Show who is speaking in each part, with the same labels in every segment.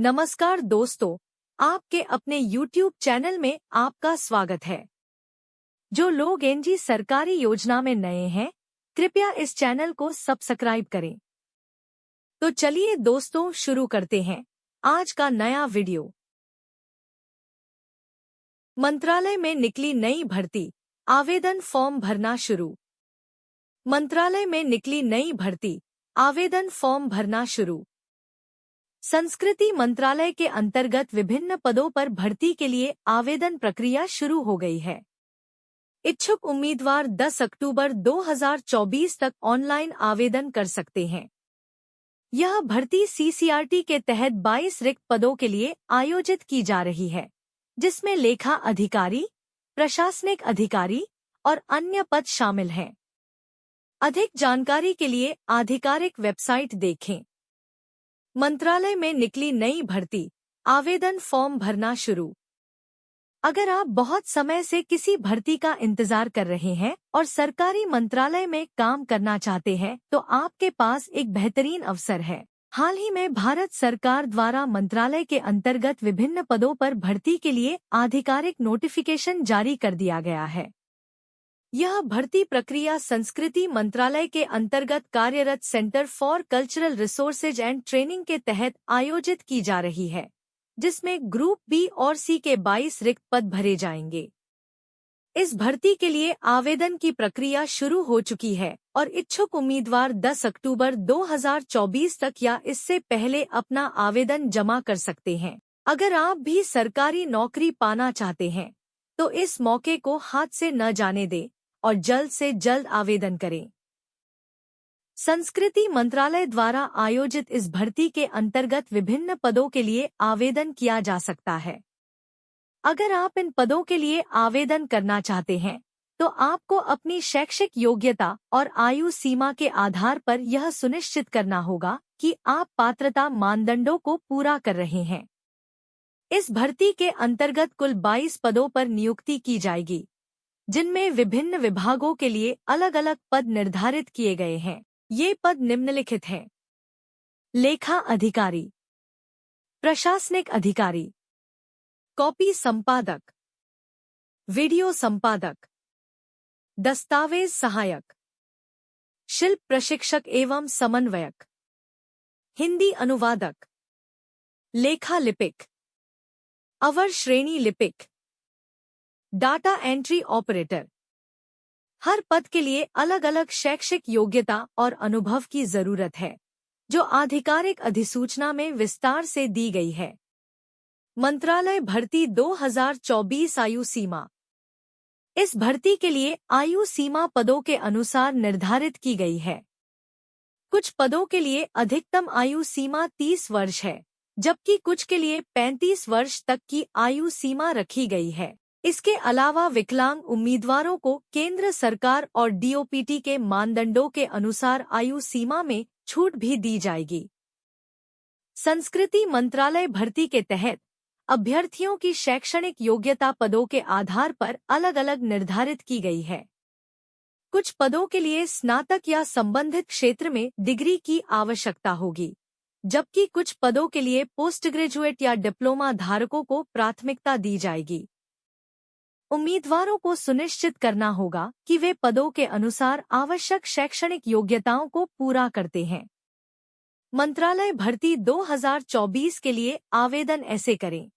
Speaker 1: नमस्कार दोस्तों, आपके अपने YouTube चैनल में आपका स्वागत है। जो लोग एनजी सरकारी योजना में नए हैं, कृपया इस चैनल को सब्सक्राइब करें। तो चलिए दोस्तों शुरू करते हैं आज का नया वीडियो। मंत्रालय में निकली नई भर्ती, आवेदन फॉर्म भरना शुरू। मंत्रालय में निकली नई भर्ती, आवेदन फॉर्म भरना शुरू। संस्कृति मंत्रालय के अंतर्गत विभिन्न पदों पर भर्ती के लिए आवेदन प्रक्रिया शुरू हो गई है। इच्छुक उम्मीदवार 10 अक्टूबर 2024 तक ऑनलाइन आवेदन कर सकते हैं। यह भर्ती सीसीआरटी के तहत 22 रिक्त पदों के लिए आयोजित की जा रही है, जिसमें लेखा अधिकारी, प्रशासनिक अधिकारी और अन्य पद शामिल हैं। अधिक जानकारी के लिए आधिकारिक वेबसाइट देखें। मंत्रालय में निकली नई भर्ती, आवेदन फॉर्म भरना शुरू। अगर आप बहुत समय से किसी भर्ती का इंतजार कर रहे हैं और सरकारी मंत्रालय में काम करना चाहते हैं, तो आपके पास एक बेहतरीन अवसर है। हाल ही में भारत सरकार द्वारा मंत्रालय के अंतर्गत विभिन्न पदों पर भर्ती के लिए आधिकारिक नोटिफिकेशन जारी कर दिया गया है। यह भर्ती प्रक्रिया संस्कृति मंत्रालय के अंतर्गत कार्यरत centre for cultural resources and training के तहत आयोजित की जा रही है, जिसमें ग्रुप बी और सी के 22 रिक्त पद भरे जाएंगे। इस भर्ती के लिए आवेदन की प्रक्रिया शुरू हो चुकी है और इच्छुक उम्मीदवार 10 अक्टूबर 2024 तक या इससे पहले अपना आवेदन जमा कर सकते हैं। अगर आप भी सरकारी नौकरी पाना चाहते हैं, तो इस मौके को हाथ से न जाने दें और जल्द से जल्द आवेदन करें। संस्कृति मंत्रालय द्वारा आयोजित इस भर्ती के अंतर्गत विभिन्न पदों के लिए आवेदन किया जा सकता है। अगर आप इन पदों के लिए आवेदन करना चाहते हैं, तो आपको अपनी शैक्षिक योग्यता और आयु सीमा के आधार पर यह सुनिश्चित करना होगा कि आप पात्रता मानदंडों को पूरा कर रहे हैं। इस भर्ती के अंतर्गत कुल 22 पदों पर नियुक्ति की जाएगी, जिनमें विभिन्न विभागों के लिए अलग अलग पद निर्धारित किए गए हैं। ये पद निम्नलिखित हैं: लेखा अधिकारी, प्रशासनिक अधिकारी, कॉपी संपादक, वीडियो संपादक, दस्तावेज सहायक, शिल्प प्रशिक्षक एवं समन्वयक, हिंदी अनुवादक, लेखा लिपिक, अवर श्रेणी लिपिक, डाटा एंट्री ऑपरेटर। हर पद के लिए अलग अलग शैक्षिक योग्यता और अनुभव की जरूरत है, जो आधिकारिक अधिसूचना में विस्तार से दी गई है। मंत्रालय भर्ती 2024 आयु सीमा। इस भर्ती के लिए आयु सीमा पदों के अनुसार निर्धारित की गई है। कुछ पदों के लिए अधिकतम आयु सीमा 30 वर्ष है, जबकि कुछ के लिए 35 वर्ष तक की आयु सीमा रखी गई है। इसके अलावा विकलांग उम्मीदवारों को केंद्र सरकार और डीओपीटी के मानदंडों के अनुसार आयु सीमा में छूट भी दी जाएगी। संस्कृति मंत्रालय भर्ती के तहत अभ्यर्थियों की शैक्षणिक योग्यता पदों के आधार पर अलग अलग निर्धारित की गई है। कुछ पदों के लिए स्नातक या संबंधित क्षेत्र में डिग्री की आवश्यकता होगी, जबकि कुछ पदों के लिए पोस्ट ग्रेजुएट या डिप्लोमा धारकों को प्राथमिकता दी जाएगी। उम्मीदवारों को सुनिश्चित करना होगा कि वे पदों के अनुसार आवश्यक शैक्षणिक योग्यताओं को पूरा करते हैं। मंत्रालय भर्ती 2024 के लिए आवेदन ऐसे करें।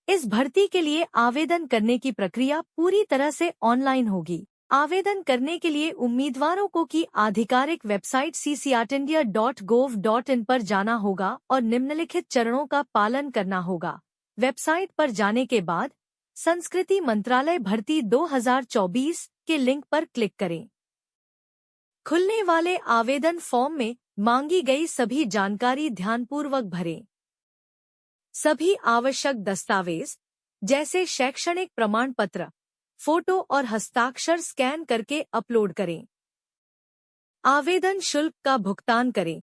Speaker 1: इस भर्ती के लिए आवेदन करने की प्रक्रिया पूरी तरह से ऑनलाइन होगी। आवेदन करने के लिए उम्मीदवारों को की आधिकारिक वेबसाइट ccrtindia.gov.in पर जाना होगा और निम्नलिखित चरणों का पालन करना होगा। वेबसाइट पर जाने के बाद संस्कृति मंत्रालय भर्ती 2024 के लिंक पर क्लिक करें। खुलने वाले आवेदन फॉर्म में मांगी गई सभी जानकारी ध्यानपूर्वक भरें। सभी आवश्यक दस्तावेज जैसे शैक्षणिक प्रमाण पत्र, फोटो और हस्ताक्षर स्कैन करके अपलोड करें। आवेदन शुल्क का भुगतान करें।